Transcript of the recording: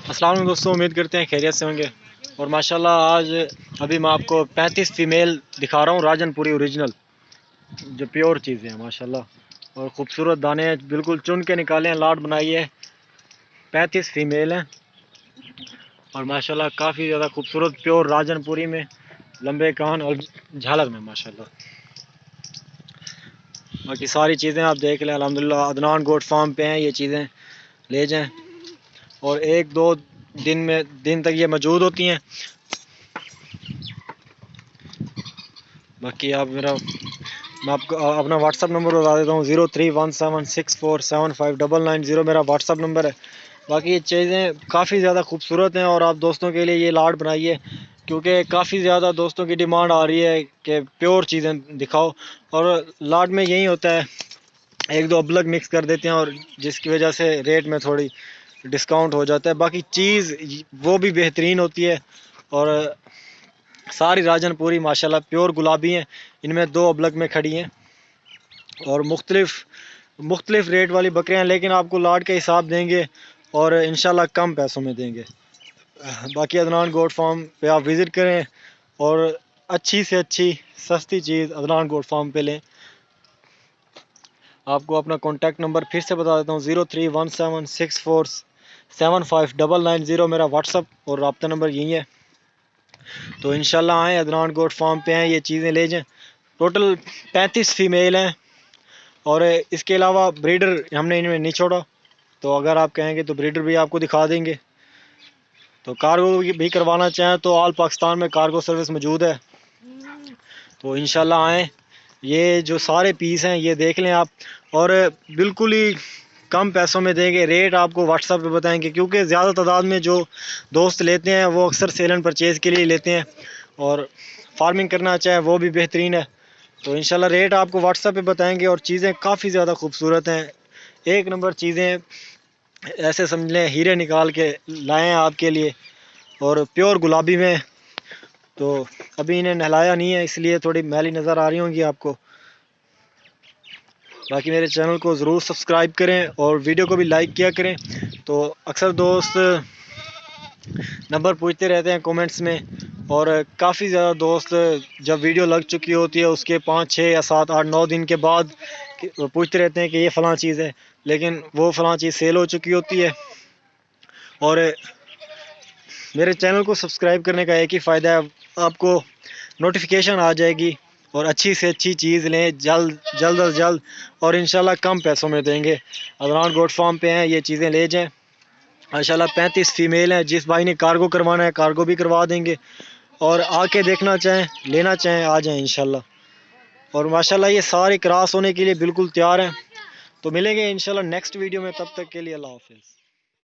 السلام علیکم دوستوں، امید کرتے ہیں خیریت سے ہوں گے۔ اور ماشاءاللہ آج ابھی میں آپ کو 35 فیمیل دکھا رہا ہوں، راجن پوری اوریجنل، جو پیور چیزیں ہیں ماشاءاللہ، اور خوبصورت دانے ہیں، بالکل چن کے نکالے ہیں، لاٹ بنائی ہے۔ 35 فیمیل ہیں اور ماشاءاللہ کافی زیادہ خوبصورت پیور راجن پوری میں، لمبے کان اور جھالر میں ماشاءاللہ۔ باقی ساری چیزیں آپ دیکھ لیں، الحمدللہ عدنان گوٹ فارم پہ ہیں، یہ چیزیں لے جائیں اور ایک دو دن تک یہ موجود ہوتی ہیں۔ باقی میں آپ کو اپنا واٹس اپ نمبر بتا دیتا ہوں، 031764759990 میرا واٹس اپ نمبر ہے۔ باقی یہ چیزیں کافی زیادہ خوبصورت ہیں اور آپ دوستوں کے لیے یہ لاٹ بنائیے، کیونکہ کافی زیادہ دوستوں کی ڈیمانڈ آ رہی ہے کہ پیور چیزیں دکھاؤ، اور لاٹ میں یہی ہوتا ہے ایک دو ابلگ مکس کر دیتے ہیں، اور جس کی وجہ سے ریٹ میں تھوڑی ڈسکاؤنٹ ہو جاتا ہے۔ باقی چیز وہ بھی بہترین ہوتی ہے، اور ساری راجن پوری ماشاءاللہ پیور گلابی ہیں، ان میں دو ابلگ میں کھڑی ہیں، اور مختلف ریٹ والی بکریاں، لیکن آپ کو لاٹ کے حساب دیں گے اور انشاءاللہ کم پیسوں میں دیں گے۔ باقی عدنان گوٹ فارم پہ آپ وزٹ کریں اور اچھی سے اچھی سستی چیز عدنان گوٹ فارم پہ لیں۔ آپ کو اپنا کانٹیکٹ نمبر پھر سے بتا دیتا ہوں، 031764759990 میرا واٹس اپ اور رابطہ نمبر یہی ہے۔ تو انشاءاللہ آئیں، عدنان گوٹ فارم پہ ہیں، یہ چیزیں لے جائیں۔ ٹوٹل 35 فیمیل ہیں، اور اس کے علاوہ بریڈر ہم نے ان میں نہیں چھوڑا، تو اگر آپ کہیں گے تو بریڈر بھی آپ کو دکھا دیں گے۔ تو کارگو بھی کروانا چاہیں تو آل پاکستان میں کارگو سروس موجود ہے، تو انشاءاللہ آئیں۔ یہ جو سارے پیس ہیں یہ دیکھ لیں آپ، اور بالکل ہی کم پیسوں میں دیں گے۔ ریٹ آپ کو واٹس ایپ پہ بتائیں گے، کیونکہ زیادہ تعداد میں جو دوست لیتے ہیں وہ اکثر سیل اینڈ پرچیز کے لیے لیتے ہیں، اور فارمنگ کرنا چاہیں وہ بھی بہترین ہے۔ تو انشاءاللہ ریٹ آپ کو واٹس ایپ پہ بتائیں گے، اور چیزیں کافی زیادہ خوبصورت ہیں، ایک نمبر چیزیں، ایسے سمجھ لیں ہیرے نکال کے لائے ہیں آپ کے لیے، اور پیور گلابی میں۔ تو ابھی انہیں نہلایا نہیں ہے، اس لیے تھوڑی میلی نظر آ رہی ہوں گی آپ کو۔ باقی میرے چینل کو ضرور سبسکرائب کریں اور ویڈیو کو بھی لائک کیا کریں۔ تو اکثر دوست نمبر پوچھتے رہتے ہیں کومنٹس میں، اور کافی زیادہ دوست جب ویڈیو لگ چکی ہوتی ہے اس کے 5 6 یا 7 8 9 دن کے بعد پوچھتے رہتے ہیں کہ یہ فلاں چیز ہے، لیکن وہ فلاں چیز سیل ہو چکی ہوتی ہے۔ اور میرے چینل کو سبسکرائب کرنے کا ایک ہی فائدہ ہے، آپ کو نوٹیفیکیشن آ جائے گی، اور اچھی سے اچھی چیز لیں جلد از جلد، اور انشاءاللہ کم پیسوں میں دیں گے۔ عدنان گوٹ فارم پہ ہیں، یہ چیزیں لے جائیں۔ ماشاءاللہ 35 فیمیل ہیں، جس بھائی نے کارگو کروانا ہے کارگو بھی کروا دیں گے، اور آ کے دیکھنا چاہیں لینا چاہیں آ جائیں انشاءاللہ۔ اور ماشاءاللہ یہ سارے کراس ہونے کے لیے بالکل تیار ہیں۔ تو ملیں گے انشاءاللہ نیکسٹ ویڈیو میں، تب تک کے لیے اللہ حافظ۔